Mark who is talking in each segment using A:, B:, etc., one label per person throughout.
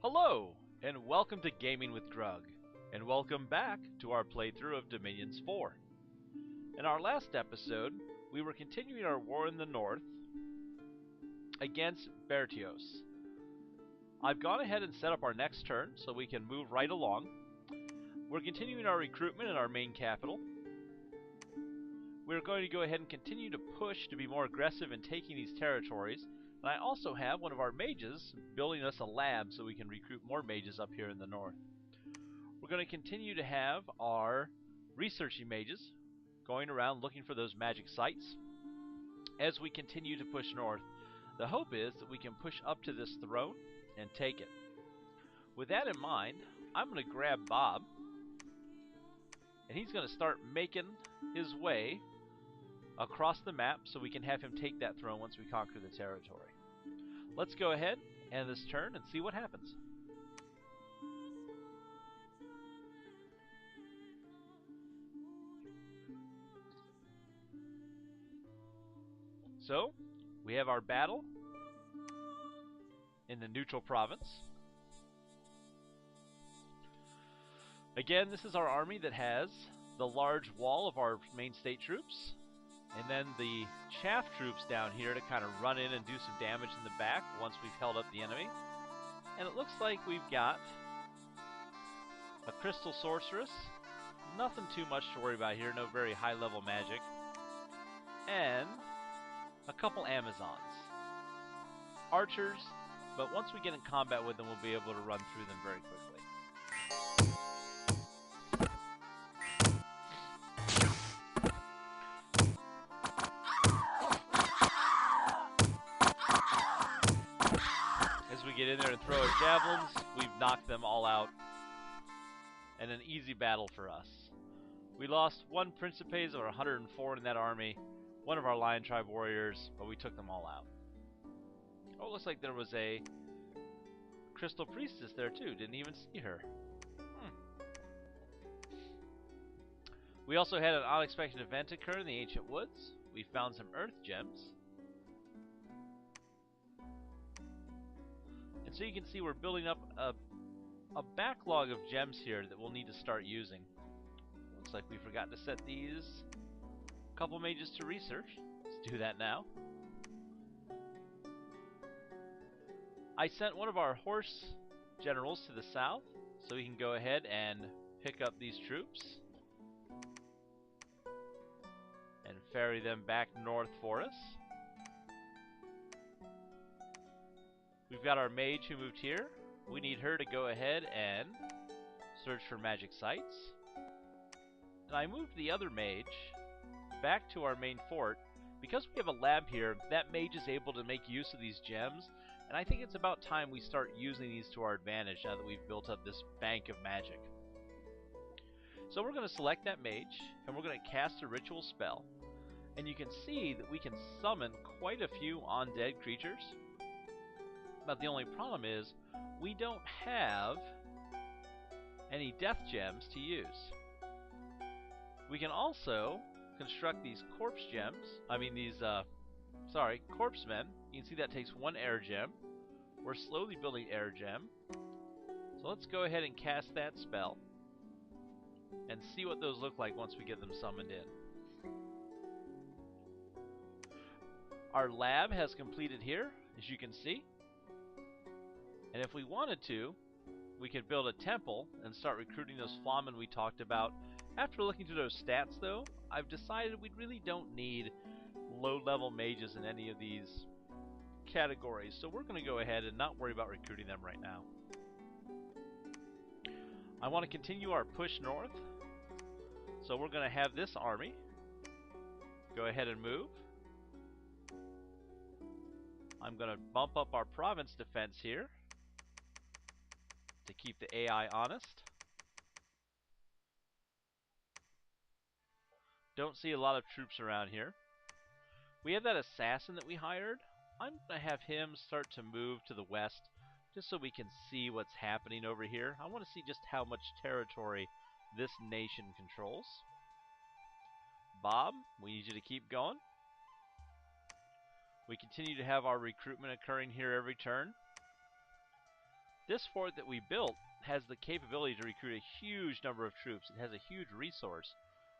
A: Hello, and welcome to Gaming with Drug, and welcome back to our playthrough of Dominions 4. In our last episode, we were continuing our war in the north against Bertios. I've gone ahead and set up our next turn so we can move right along. We're continuing our recruitment in our main capital. We're going to go ahead and continue to push to be more aggressive in taking these territories. And I also have one of our mages building us a lab so we can recruit more mages up here in the north. We're going to continue to have our researching mages going around looking for those magic sites. As we continue to push north, the hope is that we can push up to this throne and take it. With that in mind, I'm going to grab Bob, and he's going to start making his way across the map so we can have him take that throne once we conquer the territory. Let's go ahead and end this turn and see what happens. So, we have our battle in the neutral province. Again, this is our army that has the large wall of our main state troops, and then the chaff troops down here to kind of run in and do some damage in the back once we've held up the enemy. And it looks like we've got a crystal sorceress. Nothing too much to worry about here, no very high level magic. And a couple Amazons. Archers, but once we get in combat with them, we'll be able to run through them very quickly. As we get in there and throw our javelins, we've knocked them all out. And an easy battle for us. We lost one Principes of our 104 in that army, one of our Lion Tribe warriors, but we took them all out. Oh, it looks like there was a Crystal Priestess there too. Didn't even see her. We also had an unexpected event occur in the Ancient Woods. We found some Earth Gems. And so you can see we're building up a backlog of gems here that we'll need to start using. Looks like we forgot to set these couple mages to research. Let's do that now. I sent one of our horse generals to the south so we can go ahead and pick up these troops and ferry them back north for us. We've got our mage who moved here. We need her to go ahead and search for magic sites. And I moved the other mage back to our main fort. Because we have a lab here, that mage is able to make use of these gems, and I think it's about time we start using these to our advantage now that we've built up this bank of magic. So we're going to select that mage, and we're going to cast a ritual spell. And you can see that we can summon quite a few undead creatures. But the only problem is, we don't have any death gems to use. We can also construct these corpse gems. Corpse men. You can see that takes one air gem. We're slowly building air gem. So let's go ahead and cast that spell and see what those look like once we get them summoned in. Our lab has completed here, as you can see. And if we wanted to, we could build a temple and start recruiting those flamen we talked about. After looking through those stats, though, I've decided we really don't need low-level mages in any of these categories. So we're going to go ahead and not worry about recruiting them right now. I want to continue our push north. So we're going to have this army go ahead and move. I'm going to bump up our province defense here to keep the AI honest. Don't see a lot of troops around here. We have that assassin that we hired. I'm going to have him start to move to the west just so we can see what's happening over here. I want to see just how much territory this nation controls. Bob, we need you to keep going. We continue to have our recruitment occurring here every turn. This fort that we built has the capability to recruit a huge number of troops. It has a huge resource,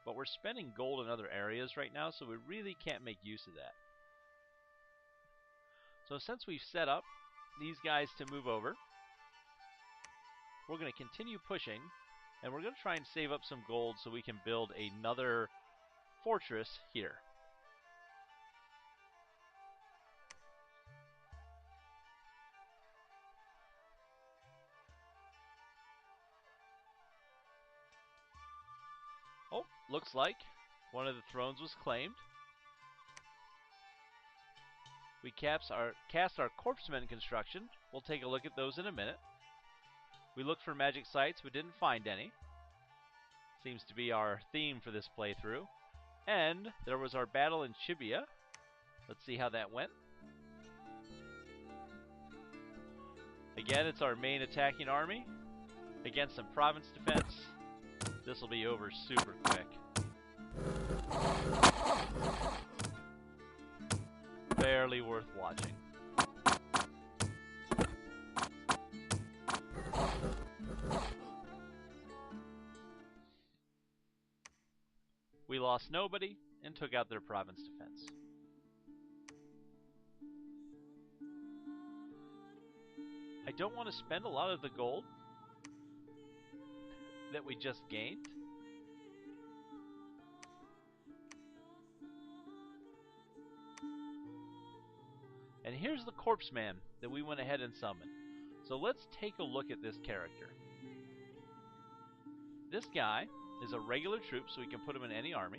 A: but we're spending gold in other areas right now, so we really can't make use of that. So since we've set up these guys to move over, we're going to continue pushing, and we're going to try and save up some gold so we can build another fortress here. Oh, looks like one of the thrones was claimed. We cast our corpsemen construction. We'll take a look at those in a minute. We looked for magic sites but didn't find any. Seems to be our theme for this playthrough. And there was our battle in Chibia. Let's see how that went. Again, it's our main attacking army against some province defense. This will be over super quick. Barely worth watching. We lost nobody and took out their province defense. I don't want to spend a lot of the gold that we just gained. And here's the corpse man that we went ahead and summoned. So let's take a look at this character. This guy is a regular troop, so we can put him in any army.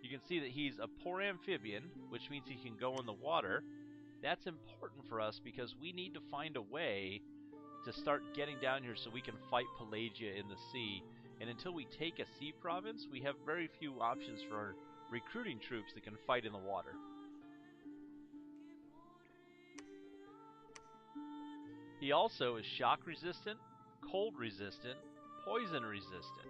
A: You can see that he's a poor amphibian, which means he can go in the water. That's important for us because we need to find a way to start getting down here so we can fight Pelagia in the sea. And until we take a sea province, we have very few options for recruiting troops that can fight in the water. He also is shock resistant, cold resistant, poison resistant.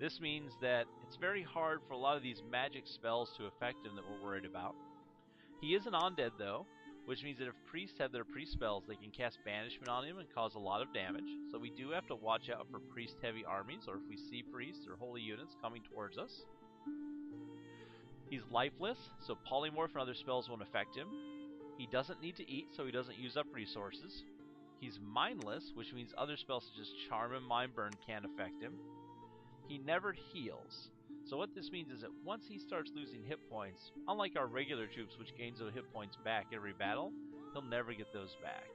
A: This means that it's very hard for a lot of these magic spells to affect him that we're worried about. He is an undead though, which means that if priests have their priest spells, they can cast banishment on him and cause a lot of damage. So we do have to watch out for priest-heavy armies, or if we see priests or holy units coming towards us. He's lifeless, so polymorph and other spells won't affect him. He doesn't need to eat, so he doesn't use up resources. He's mindless, which means other spells such as Charm and Mind Burn can't affect him. He never heals. So what this means is that once he starts losing hit points, unlike our regular troops which gains those hit points back every battle, he'll never get those back.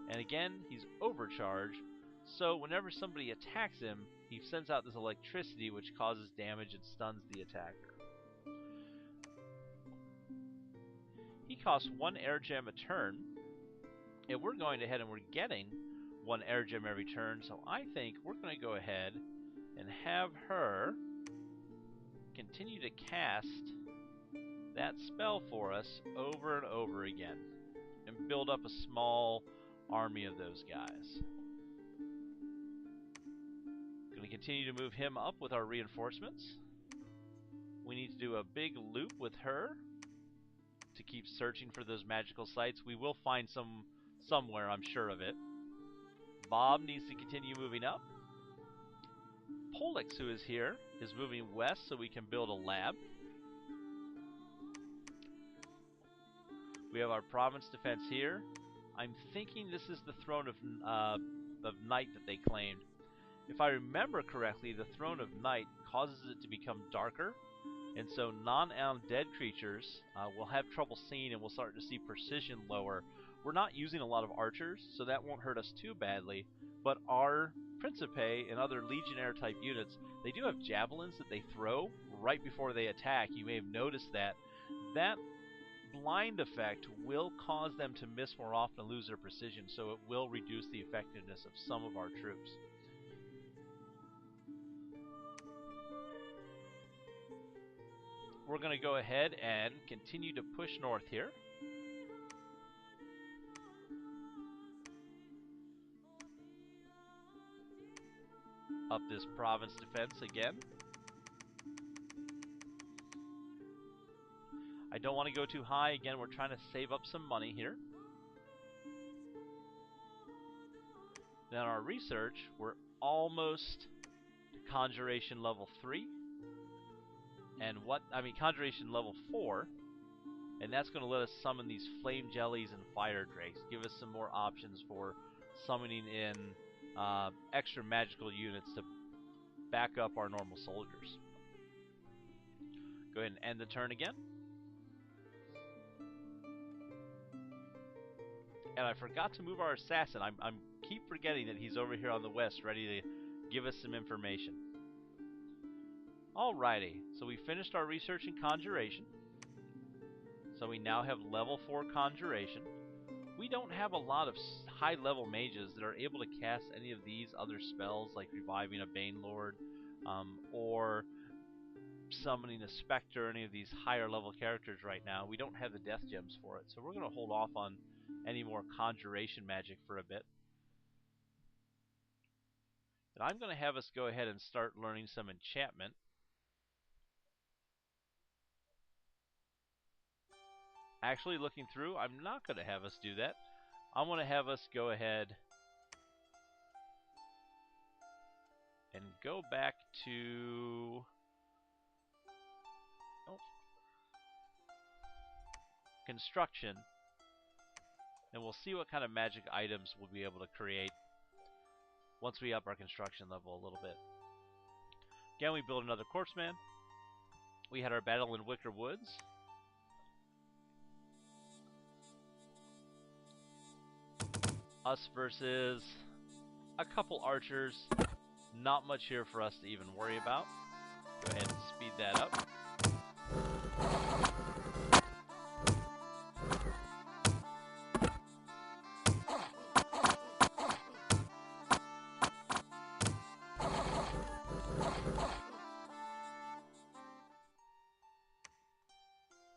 A: And again, he's overcharged, so whenever somebody attacks him, he sends out this electricity which causes damage and stuns the attacker. He costs 1 air gem a turn, and we're going ahead and we're getting 1 air gem every turn, so I think we're going to go ahead and have her continue to cast that spell for us over and over again and build up a small army of those guys. Going to continue to move him up with our reinforcements. We need to do a big loop with her to keep searching for those magical sites. We will find some somewhere, I'm sure of it. Bob needs to continue moving up. Polix, who is here, is moving west so we can build a lab. We have our province defense here. I'm thinking this is the throne of night that they claimed. If I remember correctly, the throne of night causes it to become darker, and so non-undead creatures will have trouble seeing, and we'll start to see precision lower. We're not using a lot of archers, so that won't hurt us too badly, but our Principe and other Legionnaire type units, they do have javelins that they throw right before they attack. You may have noticed that. That blind effect will cause them to miss more often and lose their precision, so it will reduce the effectiveness of some of our troops. We're going to go ahead and continue to push north here. Up this province defense again. I don't want to go too high. Again, we're trying to save up some money here. Now in our research, we're almost to conjuration level 3. And conjuration level 4. And that's going to let us summon these flame jellies and fire drakes. Give us some more options for summoning in extra magical units to back up our normal soldiers. Go ahead and end the turn again. And I forgot to move our assassin. I'm keep forgetting that he's over here on the west, ready to give us some information. Alrighty, so we finished our research in conjuration. So we now have level 4 conjuration. We don't have a lot of high-level mages that are able to cast any of these other spells, like reviving a Banelord, or summoning a Spectre, any of these higher-level characters right now. We don't have the death gems for it, so we're going to hold off on any more conjuration magic for a bit. And I'm going to have us go ahead and start learning some enchantment. Actually, looking through, I'm not going to have us do that. I want to have us go ahead and go back to construction, and we'll see what kind of magic items we'll be able to create once we up our construction level a little bit. Again, we build another corpseman. We had our battle in Wicker Woods. Us versus a couple archers. Not much here for us to even worry about. Go ahead and speed that up.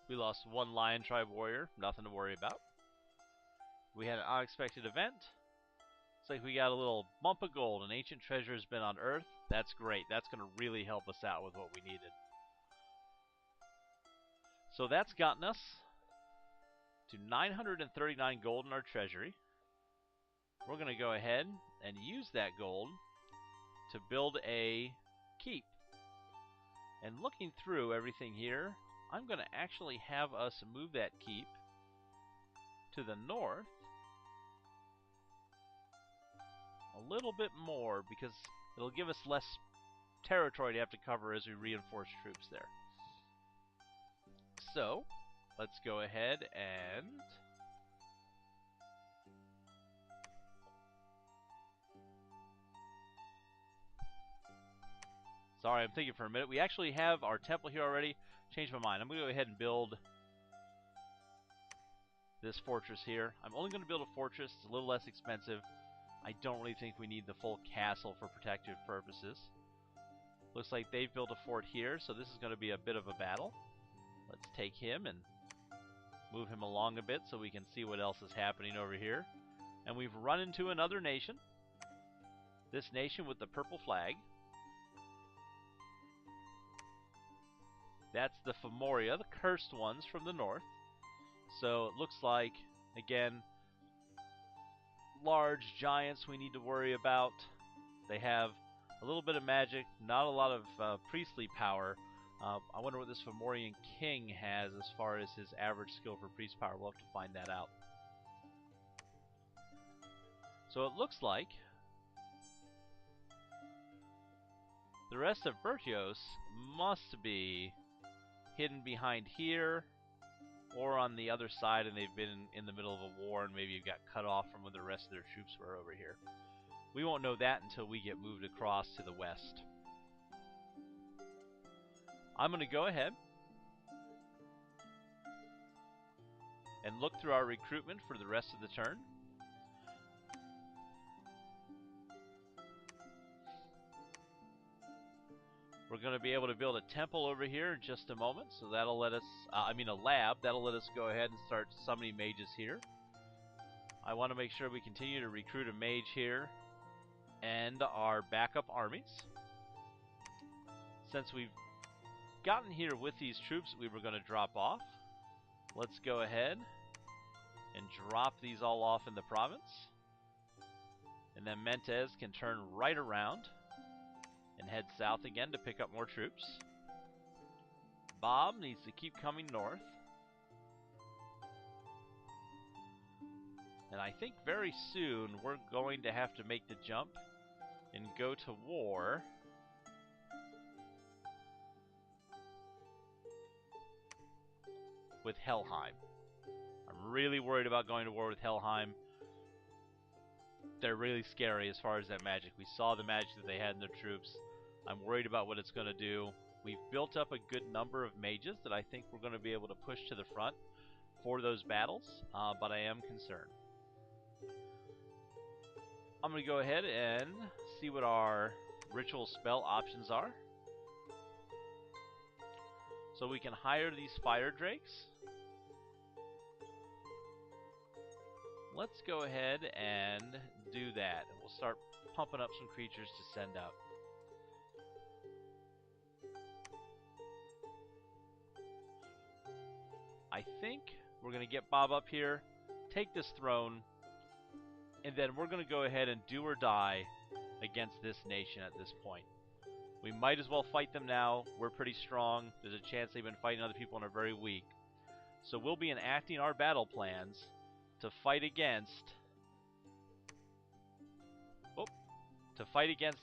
A: We lost one Lion Tribe warrior. Nothing to worry about. We had an unexpected event. It's like we got a little bump of gold. An ancient treasure has been unearthed. That's great. That's going to really help us out with what we needed. So that's gotten us to 939 gold in our treasury. We're going to go ahead and use that gold to build a keep. And looking through everything here, I'm going to actually have us move that keep to the north a little bit more, because it'll give us less territory to have to cover as we reinforce troops there. So, let's go ahead and sorry, I'm thinking for a minute. We actually have our temple here already. Changed my mind. I'm going to go ahead and build this fortress here. I'm only going to build a fortress. It's a little less expensive. I don't really think we need the full castle for protective purposes. Looks like they've built a fort here, so this is going to be a bit of a battle. Let's take him and move him along a bit so we can see what else is happening over here. And we've run into another nation. This nation with the purple flag. That's the Femoria, the cursed ones from the north. So it looks like, again, large giants we need to worry about. They have a little bit of magic, not a lot of priestly power. I wonder what this Fomorian king has as far as his average skill for priest power. We'll have to find that out. So it looks like the rest of Bertios must be hidden behind here or on the other side, and they've been in the middle of a war and maybe got cut off from where the rest of their troops were over here. We won't know that until we get moved across to the west. I'm going to go ahead and look through our recruitment for the rest of the turn. We're going to be able to build a temple over here in just a moment, so that'll let us, a lab, that'll let us go ahead and start summoning mages here. I want to make sure we continue to recruit a mage here and our backup armies. Since we've gotten here with these troops we were going to drop off, let's go ahead and drop these all off in the province. And And then Mentes can turn right around and head south again to pick up more troops. Bob needs to keep coming north. And I think very soon we're going to have to make the jump and go to war with Helheim. I'm really worried about going to war with Helheim. They're really scary as far as that magic. We saw the magic that they had in their troops. I'm worried about what it's going to do. We've built up a good number of mages that I think we're going to be able to push to the front for those battles, but I am concerned. I'm going to go ahead and see what our ritual spell options are. So we can hire these fire drakes. Let's go ahead and do that. We'll start pumping up some creatures to send out. I think we're going to get Bob up here, take this throne, and then we're going to go ahead and do or die against this nation at this point. We might as well fight them now. We're pretty strong. There's a chance they've been fighting other people and are very weak. So we'll be enacting our battle plans to fight against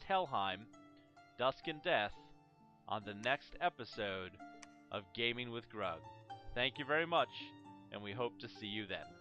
A: Helheim, Dusk and Death on the next episode of Gaming with Grug. Thank you very much, and we hope to see you then.